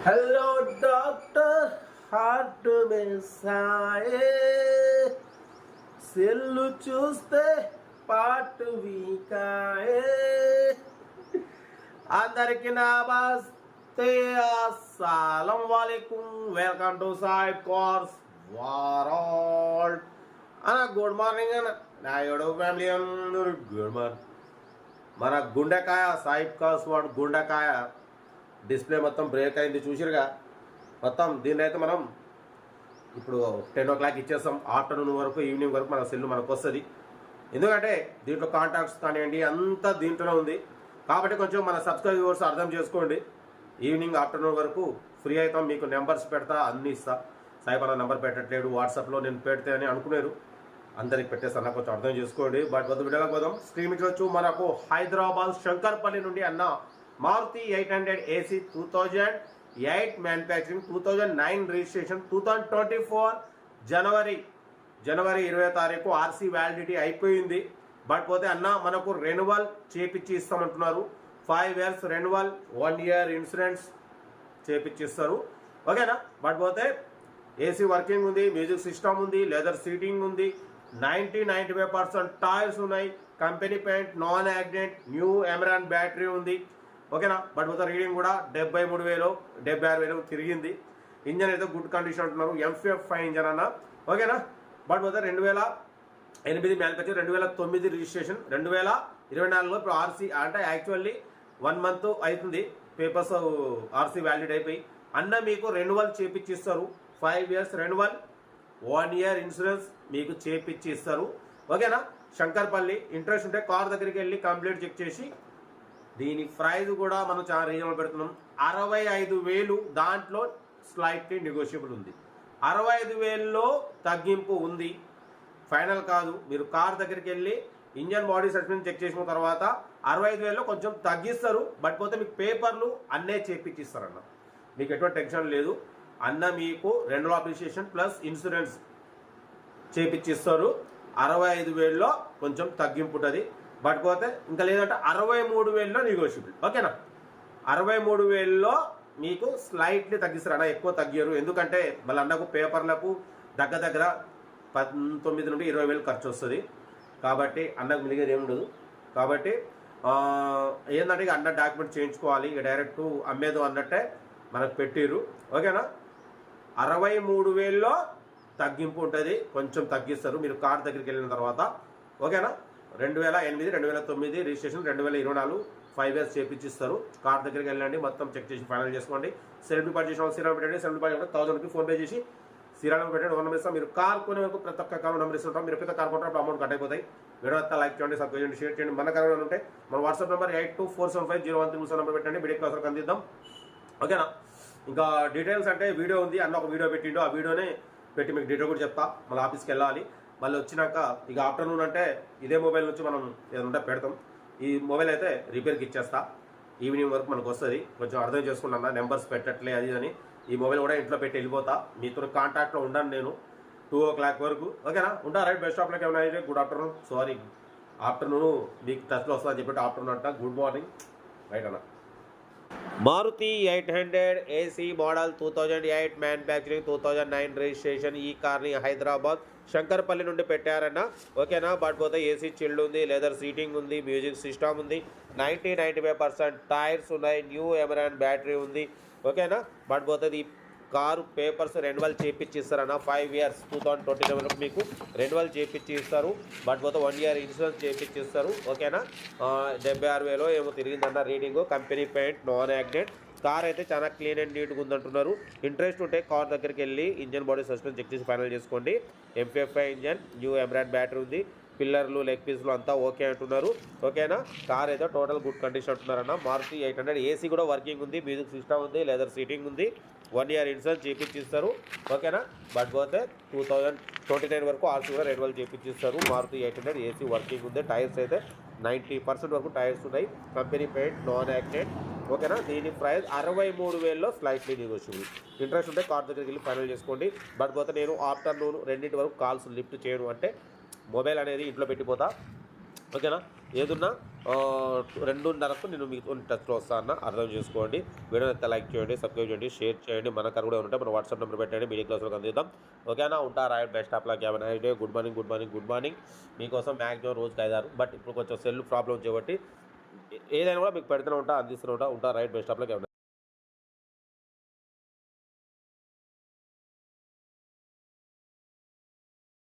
Hello doctor heart మెస్సాయే cell చూస్తే పాటు వీకాయే అందరికి నమస్తే అస్సలం వాలేకుం వెల్కమ్ టు సాయిబ్ కోర్స్ వరల్డ్ అన్న గుడ్ మార్నింగ్ అన్న నా ఏడో ఫ్యామిలీ అందరూ గుడ్ మార్నింగ్. మన గుండెకాయ సాయిబ్ కోర్స్ వాడు గుండెకాయ డిస్ప్లే మొత్తం బ్రేక్ అయింది చూసిరుగా. మొత్తం దీన్ని అయితే మనం ఇప్పుడు 10 o'clock ఇచ్చేస్తాం. ఆఫ్టర్నూన్ వరకు ఈవినింగ్ వరకు మన సెల్ మనకు వస్తుంది. ఎందుకంటే దీంట్లో కాంటాక్ట్స్ కానివ్వండి అంతా దీంట్లోనే ఉంది. కాబట్టి కొంచెం మన సబ్స్క్రైబర్స్ అర్థం చేసుకోండి. ఈవినింగ్ ఆఫ్టర్నూన్ వరకు ఫ్రీ అవుతాం. మీకు నెంబర్స్ పెడతా, అన్నీ ఇస్తా. సాయిబాబా నెంబర్ పెట్టట్లేడు, వాట్సాప్లో నేను పెడితే అని అనుకున్నారు. అందరికి పెట్టేస్తాను, కొంచెం అర్థం చేసుకోండి. బట్ వద్దు వీడియోలోకి పోదాం. స్క్రీన్ చూడొచ్చు. మనకు హైదరాబాద్ శంకర్పల్లి నుండి అన్న మారుతి 800 AC 2008 మ్యానుఫ్యాక్చరింగ్, 2009 రిజిస్ట్రేషన్, 2024 జనవరి 20వ తారీఖు ఆర్సీ వ్యాలిడిటీ అయిపోయింది. బట్ పోతే అన్న మనకు రెన్యువల్ చేపించి ఇస్తామంటున్నారు. 5 years రెన్యువల్, 1 year ఇన్సూరెన్స్ చేపించి ఇస్తారు. ఓకేనా. బట్ పోతే ఏసీ వర్కింగ్ ఉంది, మ్యూజిక్ సిస్టమ్ ఉంది, లెదర్ సీటింగ్ ఉంది, 90-95% టైర్స్ ఉన్నాయి, company paint, non accident, new Amaron battery ఉంది. ఓకేనా. బట్ మొత్తం రీడింగ్ కూడా 73,000 76,000 తిరిగింది. ఇంజన్ అయితే గుడ్ కండిషన్ అంటున్నారు. MF5 ఇంజన్ అన్న. ఓకేనా. బట్ మొత్తం 2008 మ్యానుఫ్యాక్చర్, 2009 రిజిస్ట్రేషన్, 2024లో ఇప్పుడు ఆర్సీ అంటే యాక్చువల్లీ 1 month అవుతుంది పేపర్స్ ఆర్సీ వ్యాలిడ్ అయిపోయి. అన్న మీకు రెన్యువల్ చేపించి ఇస్తారు. 5 years రెన్యువల్, 1 year ఇన్సూరెన్స్ మీకు చేపించి ఇస్తారు. ఓకేనా. శంకర్పల్లి. ఇంట్రెస్ట్ ఉంటే కార్ దగ్గరికి వెళ్ళి కంప్లీట్ చెక్ చేసి దీని ప్రైజ్ కూడా మనం చాలా రీజనబుల్ పెడుతున్నాం. 65,000. దాంట్లో స్లైట్లీ నెగోషియబుల్ ఉంది. 65,000లో తగ్గింపు ఉంది, ఫైనల్ కాదు. మీరు కార్ దగ్గరికి వెళ్ళి ఇంజన్ బాడీ సస్పెన్షన్ చెక్ చేసిన తర్వాత 65,000లో కొంచెం తగ్గిస్తారు. బట్ పోతే మీకు పేపర్లు అన్నే చేపించిస్తారన్న. మీకు ఎటువంటి టెన్షన్ లేదు. అన్న మీకు రెండో అప్రిషియేషన్ ప్లస్ ఇన్సూరెన్స్ చేపించిస్తారు. 65,000లో కొంచెం తగ్గింపు ఉంటుంది. బట్ పోతే ఇంకా లేదంటే 63,000లో నెగోషియబుల్. ఓకేనా. 63,000లో మీకు స్లైట్లీ తగ్గిస్తారు అన్న, ఎక్కువ తగ్గారు. ఎందుకంటే మళ్ళీ అన్నకు పేపర్లకు దగ్గర 19 నుండి 20,000 ఖర్చు వస్తుంది. కాబట్టి అన్నకు మిలిగేది ఏమి ఉండదు. కాబట్టి ఏంటంటే ఇక అన్న డాక్యుమెంట్ చేయించుకోవాలి. ఇక డైరెక్ట్ అమ్మేదు అన్నట్టే మనకు పెట్టిర్రు. ఓకేనా. 63,000లో తగ్గింపు ఉంటుంది, కొంచెం తగ్గిస్తారు మీరు కార్ దగ్గరికి వెళ్ళిన తర్వాత. ఓకేనా. 2008 2009 రిజిస్ట్రేషన్, 2024 5 years చేపించిస్తారు. కార్ దగ్గరికి వెళ్ళండి, మొత్తం చెక్ చేసి ఫైనల్ చేసుకోండి. సెల్ఫ్ డిపాజిట్ చేసిన సీరాలు పెట్టండి. సెల్ఫ్ డిపాజిట్ 1000కి ఫోన్పే చేసి సీరాలు పెట్టండి. 1 number ఇస్తాం. మీరు కార్ కొనే వరకు ప్రతి ఒక్క కార్ నెంబర్ ఇస్తుంటాం. మీరు ఎప్పుడైతే కార్ కొంటారో అమౌంట్ కట్ అయిపోతాయి. వీడియో అంతా లైక్ చేయండి, సబ్స్క్రైబ్ చేయండి, షేర్ చేయండి. మన కార్ ఉంటే మన వాట్సాప్ నెంబర్ 82475013 నెంబర్ పెట్టండి. వీడియోకి అవసరం అందిద్దాం. ఓకేనా. ఇంకా డీటెయిల్స్ అంటే వీడియో ఉంది. అన్న ఒక వీడియో పెట్టిండు, ఆ వీడియోనే పెట్టి మీకు డీటెయిల్ కూడా చెప్తా. మళ్ళీ ఆఫీస్కి వెళ్ళాలి. మళ్ళీ వచ్చినాక ఇక ఆఫ్టర్నూన్ అంటే ఇదే మొబైల్ నుంచి మనం ఏదంటే పెడతాం. ఈ మొబైల్ అయితే రిపేర్కి ఇచ్చేస్తా. ఈవినింగ్ వరకు మనకు వస్తుంది. కొంచెం అర్థం చేసుకున్నా, నెంబర్స్ పెట్టట్లే అది అని. ఈ మొబైల్ కూడా ఇంట్లో పెట్టి వెళ్ళిపోతా. మీతో కాంటాక్ట్లో ఉండను నేను 2 o'clock వరకు. ఓకేనా. ఉంటా. రైట్. బెస్ట్ ఆఫ్లోకి ఏమైనా అయితే గుడ్ ఆఫ్టర్నూన్, సారీ ఆఫ్టర్నూన్ మీకు టచ్లో వస్తుందని చెప్పి ఆఫ్టర్నూన్ అంట. Good morning. రైట్ అన్న. Maruti 800 AC model, 2008 manufacturing, 2009 registration. ఈ కార్ని హైదరాబాద్ శంకర్పల్లి నుండి పెట్టారన్న. ఓకేనా. బట్ పోతే ఏసీ చిల్డ్ ఉంది, లెదర్ సీటింగ్ ఉంది, మ్యూజిక్ సిస్టమ్ ఉంది, 90-95% టైర్స్ ఉన్నాయి, న్యూ ఎమరాన్ బ్యాటరీ ఉంది. ఓకేనా. బట్ పోతే ఈ కారు పేపర్స్ రెన్యువల్ చేపించి ఇస్తారన్న. 5 years 2027 మీకు రెన్యువల్ చేపించి ఇస్తారు. బట్ పోతే 1 year ఇన్సూరెన్స్ చేపించి ఇస్తారు. ఓకేనా. 76,000 ఏమో తిరిగిందన్న reading. Company paint, non accident. Car అయితే చాలా క్లీన్ అండ్ నీట్గా ఉందంటున్నారు. ఇంట్రెస్ట్ ఉంటే కార్ దగ్గరికి వెళ్ళి ఇంజన్ బాడీ సస్పెన్షన్ చెక్ చేసి ఫైనల్ చేసుకోండి. MF5 engine, new Amaron battery ఉంది, పిల్లర్లు లెగ్ పీస్లు అంతా ఓకే అంటున్నారు. ఓకేనా. కార్ అయితే టోటల్ గుడ్ కండిషన్ అంటున్నారన్న. మారుతి 800 ఏసీ కూడా వర్కింగ్ ఉంది, మ్యూజిక్ సిస్టమ్ ఉంది, లెదర్ సీటింగ్ ఉంది, 1 year ఇన్సూరెన్స్ చేపించిస్తారు. ఓకేనా. బట్ పోతే 2029 వరకు ఆర్సీ కూడా రెన్యువల్ చేపించిస్తారు. మారుతి 800 ఏసీ వర్కింగ్ ఉంది. టైర్స్ అయితే 90% వరకు టైర్స్ ఉన్నాయి, కంపెనీ పెయింట్, నాన్ యాక్సిడెంట్. ఓకేనా. దీని ప్రైస్ 63,000లో స్లైట్లీ నెగోషియబుల్. ఇంట్రెస్ట్ ఉంటే కార్ దగ్గరికి వెళ్ళి ఫైనల్ చేసుకోండి. బట్ పోతే నేను ఆఫ్టర్నూన్ 2 వరకు కాల్స్ లిఫ్ట్ చేయను అంటే మొబైల్ అనేది ఇంట్లో పెట్టిపోతా. ఓకేనా. ఏదున్నా 2:30కు నేను మీతో టచ్లో వస్తాను, అర్థం చేసుకోండి. వీడియో అయితే లైక్ చేయండి, సబ్స్క్రైబ్ చేయండి, షేర్ చేయండి. మన కారు కూడా ఉంటే మన వాట్సాప్ నెంబర్ పెట్టండి, మీడియా క్లాస్లో అందిద్దాం. ఓకేనా? ఉంటారా? Best of luck, have a nice day. Good morning, good morning, good morning. మీకోసం మ్యాక్సిమం రోజుకి 5-6, బట్ ఇప్పుడు కొంచెం సెల్ ప్రాబ్లమ్ చేయబట్టి ఏదైనా కూడా మీకు పెడుతూనే ఉంటా, అందిస్తూనే ఉంటా. ఉంటా. Right, best of luck.